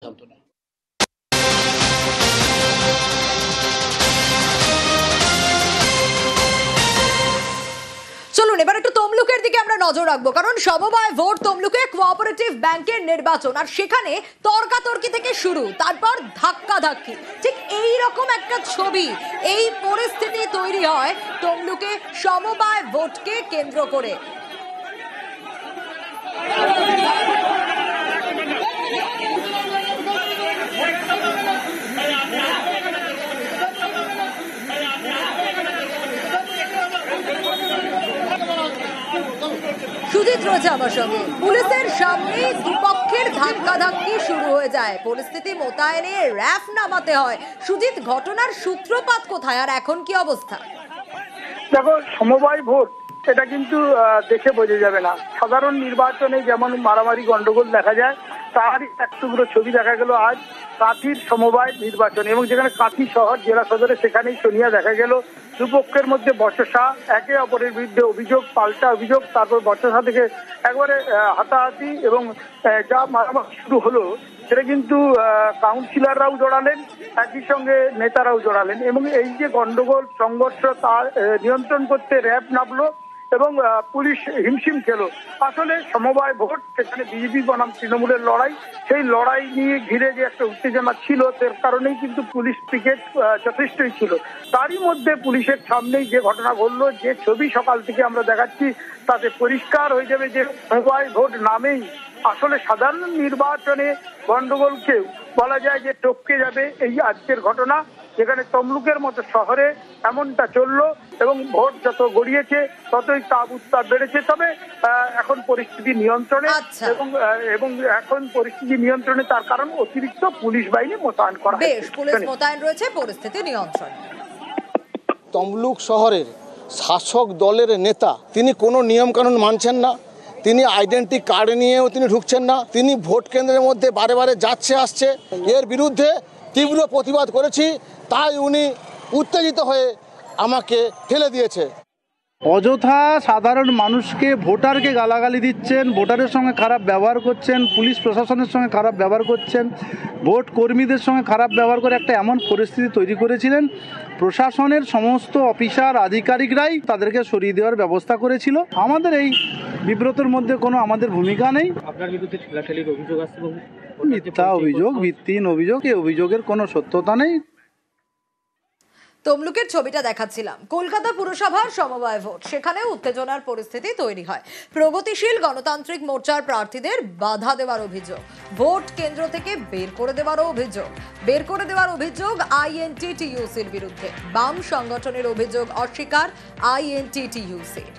সিদ্ধান্ত নেয়। চলুন এবার একটু তমলুকের দিকে আমরা নজর রাখবো, কারণ সমবায় ভোট তমলুকে কোঅপারেটিভ ব্যাংকের নির্বাচন, আর সেখানে তর্কাতর্কি থেকে শুরু, তারপর ধাক্কাধাক্কি, ঠিক এই রকম একটা ছবি, এই পরিস্থিতি তৈরি হয় তমলুকে সমবায় ভোটকে কেন্দ্র করে। সুজিত রয়েছে আমার সঙ্গে। পুলিশের সামনে দুপক্ষের ধাক্কাধাক্কি শুরু হয়ে যায়, পরিস্থিতি মোতায়েনে র্যাফ নামাতে হয়। সুজিত, ঘটনার সূত্রপাত কোথায় আর এখন কি অবস্থা? দেখো, সমবায় ভোট এটা কিন্তু দেখে বোঝা যাবে না। সাধারণ নির্বাচনে যেমন মারামারি গন্ডগোল দেখা যায়, তারই এক টুকরো ছবি দেখা গেল আজ কাঁথির সমবায় নির্বাচন, এবং যেখানে কাঁথি শহর জেলা সদরে সেখানেই সোনিয়া দেখা গেল দুপক্ষের মধ্যে বচসা, একে অপরের বিরুদ্ধে অভিযোগ, পাল্টা অভিযোগ, তারপর বচসা থেকে একবারে হাতাহাতি, এবং যা মারামারি শুরু হলো সেটা কিন্তু কাউন্সিলররাও জড়ালেন, একই সঙ্গে নেতারাও জড়ালেন, এবং এই যে গন্ডগোল সংঘর্ষ তার নিয়ন্ত্রণ করতে র্যাব নামলো এবং পুলিশ হিমশিম খেলো। আসলে সমবায় ভোট, সেখানে বিজেপি বনাম তৃণমূলের লড়াই, সেই লড়াই নিয়ে ঘিরে যে একটা উত্তেজনা ছিল, তার কারণেই কিন্তু পুলিশ পিকেট যথেষ্টই ছিল। তারই মধ্যে পুলিশের সামনেই যে ঘটনা ঘটলো, যে ছবি সকাল থেকে আমরা দেখাচ্ছি, তাতে পরিষ্কার হয়ে যাবে যে সমবায় ভোট নামেই আসলে সাধারণ নির্বাচনে গন্ডগোলকেও বলা যায় যে টপকে যাবে এই আজকের ঘটনা, যেখানে তমলুকের মতো শহরে এমনটা চললো, এবং ভোট যত গড়িয়েছে ততই তাপ উত্তাপ বেড়েছে। তবে এখন পরিস্থিতি নিয়ন্ত্রণে, এবং এখন পরিস্থিতি নিয়ন্ত্রণে, তার কারণ অতিরিক্ত পুলিশ বাহিনী মোতায়েন করা হয়েছে। পুলিশ মোতায়েন রয়েছে, পরিস্থিতি নিয়ন্ত্রণে। তমলুক শহরের শাসক দলের নেতা, তিনি কোনো নিয়ম কানুন মানছেন না, তিনি আইডেন্টি কার্ড নিয়েও তিনি ঢুকছেন না, তিনি ভোট কেন্দ্রের মধ্যে বারে বারে যাচ্ছে আসছে। এর বিরুদ্ধে তীব্র প্রতিবাদ করেছি, তাই উনি উত্তেজিত হয়ে আমাকে ঠেলে দিয়েছে। অযথা সাধারণ মানুষকে, ভোটারকে গালাগালি দিচ্ছেন, ভোটারের সঙ্গে খারাপ ব্যবহার করছেন, পুলিশ প্রশাসনের সঙ্গে খারাপ ব্যবহার করছেন, ভোট কর্মীদের সঙ্গে খারাপ ব্যবহার করে একটা এমন পরিস্থিতি তৈরি করেছিলেন। প্রশাসনের সমস্ত অফিসার আধিকারিকরাই তাদেরকে সরিয়ে দেওয়ার ব্যবস্থা করেছিল। আমাদের এই বিব্রতর মধ্যে কোনো আমাদের ভূমিকা নেই। আপনার বিরুদ্ধে ঠেলাঠেলির অভিযোগ আসছে, মিথ্যা অভিযোগ, ভিত্তিহীন অভিযোগ, এই অভিযোগের কোনো সত্যতা নেই। তমলুকের ছবিটা দেখাচ্ছিলাম, কলকাতা পুরসভার সমবায় ভোট, সেখানে উত্তেজনার পরিস্থিতি তৈরি হয়। প্রগতিশীল গণতান্ত্রিক মোর্চার প্রার্থীদের বাধা দেওয়ার অভিযোগ, ভোট কেন্দ্র থেকে বের করে দেওয়ার অভিযোগ আইএনটিটিইউসির বিরুদ্ধে। বাম সংগঠনের অভিযোগ অস্বীকার আইএনটিটিইউসির।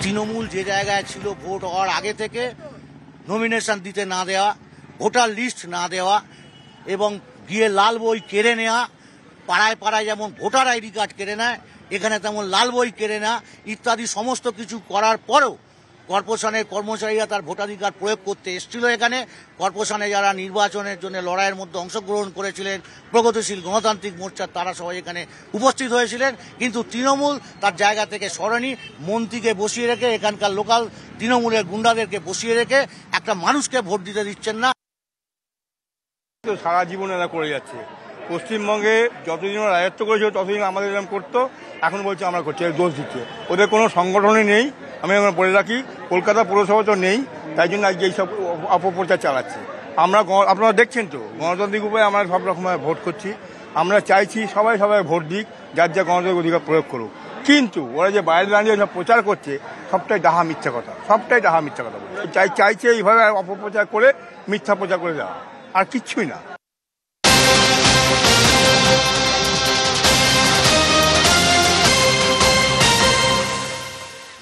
তৃণমূল যে জায়গায় ছিল ভোট হওয়ার আগে থেকে নমিনেশন দিতে না দেওয়া, ভোটার লিস্ট না দেওয়া, এবং গিয়ে লাল বই কেড়ে নেওয়া, পাড়ায় পাড়ায় যেমন ভোটার আইডি কার্ড কেড়ে নেয়, এখানে তেমন লাল বই কেড়ে নেওয়া ইত্যাদি সমস্ত কিছু করার পরেও কর্পোরেশনের কর্মচারীরা তার ভোটাধিকার প্রয়োগ করতে এসেছিল। এখানে কর্পোরেশনে যারা নির্বাচনের জন্য লড়াইয়ের মধ্যে অংশগ্রহণ করেছিলেন, প্রগতিশীল গণতান্ত্রিক মোর্চার, তারা সবাই এখানে উপস্থিত হয়েছিলেন, কিন্তু তৃণমূল তার জায়গা থেকে সরেনি। মন্ত্রীকে বসিয়ে রেখে, এখানকার লোকাল তৃণমূলের গুন্ডাদেরকে বসিয়ে রেখে একটা মানুষকে ভোট দিতে দিচ্ছেন না। সারা জীবন এরা করে যাচ্ছে। পশ্চিমবঙ্গে যতদিন ওরা রাজত্ব করেছিল ততদিন আমাদের এরকম করতো, এখন বলছে আমরা করছি, দোষ দিচ্ছে। ওদের কোনো সংগঠনই নেই, আমি এখন বলে রাখি, কলকাতা পুরসভা তো নেই, তাই জন্য আজকে এইসব অপপ্রচার চালাচ্ছে। আপনারা দেখছেন তো, গণতান্ত্রিক উপায়ে আমরা সব রকম ভোট করছি। আমরা চাইছি সবাই ভোট দিক, যার যা গণতান্ত্রিক অধিকার প্রয়োগ করুক। কিন্তু ওরা যে বাইরে দাঁড়িয়ে সব প্রচার করছে, সবটাই ডাহা মিথ্যা কথা চাইছে এইভাবে অপপ্রচার করে, মিথ্যা প্রচার করে দেওয়া, আর কিচ্ছুই না।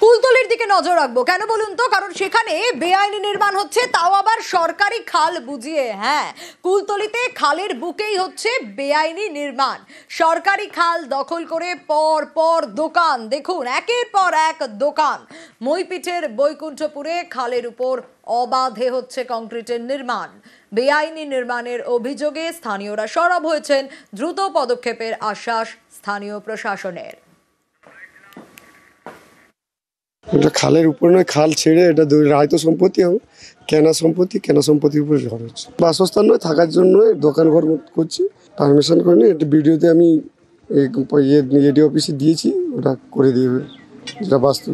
কুলতলির দিকে নজর রাখবো, কেন বলুন তো? কারণ সেখানে বেআইনি নির্মাণ হচ্ছে, তাও আবার সরকারি খাল বুঝিয়ে। হ্যাঁ, কুলতলিতে খালের বুকেই হচ্ছে বেআইনি নির্মাণ। সরকারি খাল দখল করে পর পর দোকান, দেখুন একের পর এক দোকান। মইপিঠের বৈকুণ্ঠপুরে খালের উপর অবাধে হচ্ছে কংক্রিটের নির্মাণ। বেআইনি নির্মাণের অভিযোগে স্থানীয়রা সরব হয়েছেন, দ্রুত পদক্ষেপের আশ্বাস স্থানীয় প্রশাসনের। এটা খালের উপর নয়, খাল ছেড়ে এটা রায়ত সম্পত্তি এবং কেনা সম্পত্তির উপরে ঝড় হচ্ছে। বাসস্থান নয়, থাকার জন্য দোকান ঘর করছি, পারমিশন করিনি। এটা ভিডিওতে আমি এডি অফিসে দিয়েছি, ওটা করে দিয়ে যেটা বাস্তু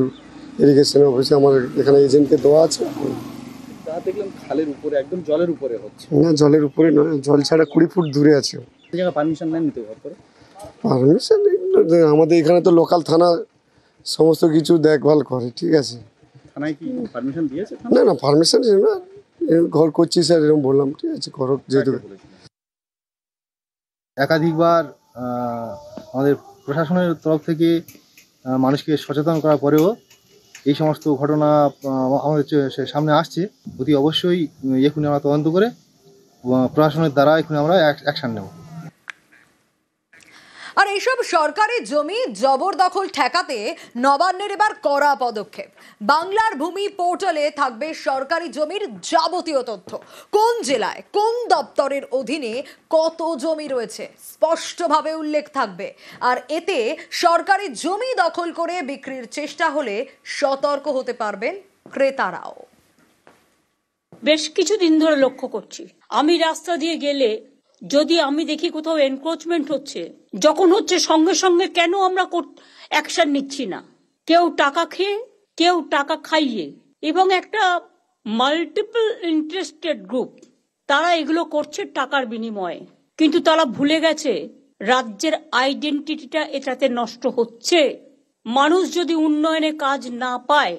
ইরিগেশন অফিসে আমার এখানে এজেন্টকে দেওয়া আছে। দেখলাম খালের উপরে, একদম জলের উপরে হচ্ছে। না, জলের উপরে নয়, জল ছাড়া 20 ফুট দূরে আছে। পারমিশন নেন নিতে ঘর করে? পারমিশন আমাদের এখানে তো লোকাল থানা সমস্ত কিছু দেখভাল করে, ঠিক আছে। থানায় কি পারমিশন দিয়েছে? না পারমিশন না, ঘর করছি স্যার এরকম বললাম, ঠিক আছে করো। যেহেতু একাধিকবার আমাদের প্রশাসনের তরফ থেকে মানুষকে সচেতন করার পরেও এই সমস্ত ঘটনা আমাদের সামনে আসছে। অতি অবশ্যই এখনই আমরা তদন্ত করে প্রশাসনের দ্বারা এখনই আমরা অ্যাকশন নেব। আর এইসব সরকারি জমি জবরদখল ঠেকাতে নবান্নের এবার কড়া পদক্ষেপ। বাংলার ভূমি পোর্টালে থাকবে সরকারি জমির যাবতীয় তথ্য। কোন জেলায় কোন দপ্তরের অধীনে কত জমি রয়েছে স্পষ্টভাবে উল্লেখ থাকবে। আর এতে সরকারি জমি দখল করে বিক্রির চেষ্টা হলে সতর্ক হতে পারবেন ক্রেতারাও। বেশ কিছুদিন ধরে লক্ষ্য করছি, আমি রাস্তা দিয়ে গেলে যদি আমি দেখি কোথাও এনক্রোচমেন্ট হচ্ছে, যখন হচ্ছে সঙ্গে সঙ্গে কেন আমরা অ্যাকশন নিচ্ছি না? কেউ টাকা খেয়ে, কেউ টাকা খাইয়ে, এবং একটা মাল্টিপল ইন্টারেস্টেড গ্রুপ, তারা এগুলো করছে টাকার বিনিময়ে। কিন্তু তারা ভুলে গেছে রাজ্যের আইডেন্টিটিটা এটাতে নষ্ট হচ্ছে। মানুষ যদি উন্নয়নে কাজ না পায়,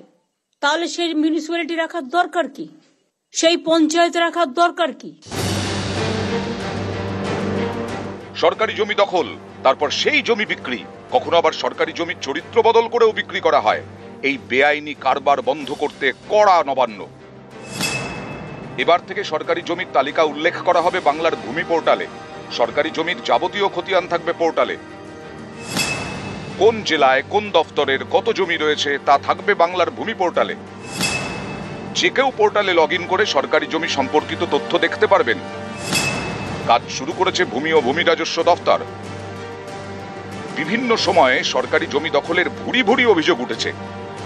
তাহলে সেই মিউনিসিপ্যালিটি রাখার দরকার কি? সেই পঞ্চায়েত রাখার দরকার কি? সরকারি জমি দখল, তারপর সেই জমি বিক্রি, কখনো আবার সরকারি জমির চরিত্র বদল করেও বিক্রি করা হয়। এই বেআইনি কারবার বন্ধ করতে কড়া নবান্ন। এবার থেকে সরকারি জমির তালিকা উল্লেখ করা হবে বাংলার ভূমি পোর্টালে। সরকারি জমির যাবতীয় খতিয়ান থাকবে পোর্টালে। কোন জেলায় কোন দপ্তরের কত জমি রয়েছে তা থাকবে বাংলার ভূমি পোর্টালে। যে কেউ পোর্টালে লগ ইন করে সরকারি জমি সম্পর্কিত তথ্য দেখতে পারবেন। কাজ শুরু করেছে ভূমি ও ভূমি রাজস্ব দফতর। বিভিন্ন সময়ে সরকারি জমি দখলের ভুরি ভুরি অভিযোগ উঠেছে।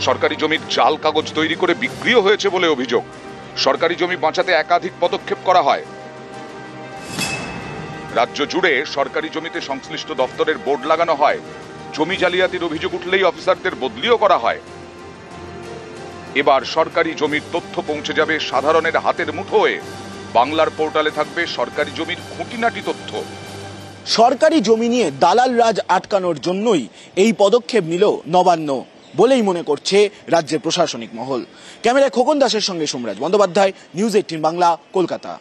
সরকারি জমির জাল কাগজ তৈরি করে বিক্রিও হয়েছে বলে অভিযোগ। সরকারি জমি বাঁচাতে একাধিক পদক্ষেপ করা হয়। রাজ্য জুড়ে সরকারি জমিতে সংশ্লিষ্ট দপ্তরের বোর্ড লাগানো হয়। জমি জালিয়াতির অভিযোগ উঠলেই অফিসারদের বদলিও করা হয়। এবার সরকারি জমির তথ্য পৌঁছে যাবে সাধারণের হাতের মুঠোয়। বাংলার পোর্টালে থাকবে সরকারি জমির খুঁটিনাটি তথ্য। সরকারি জমি নিয়ে দালাল রাজ আটকানোর জন্যই এই পদক্ষেপ নিল নবান্ন বলেই মনে করছে রাজ্যের প্রশাসনিক মহল। ক্যামেরায় খোকন দাসের সঙ্গে সোমরাজ বন্দ্যোপাধ্যায়, নিউজ 18 বাংলা, কলকাতা।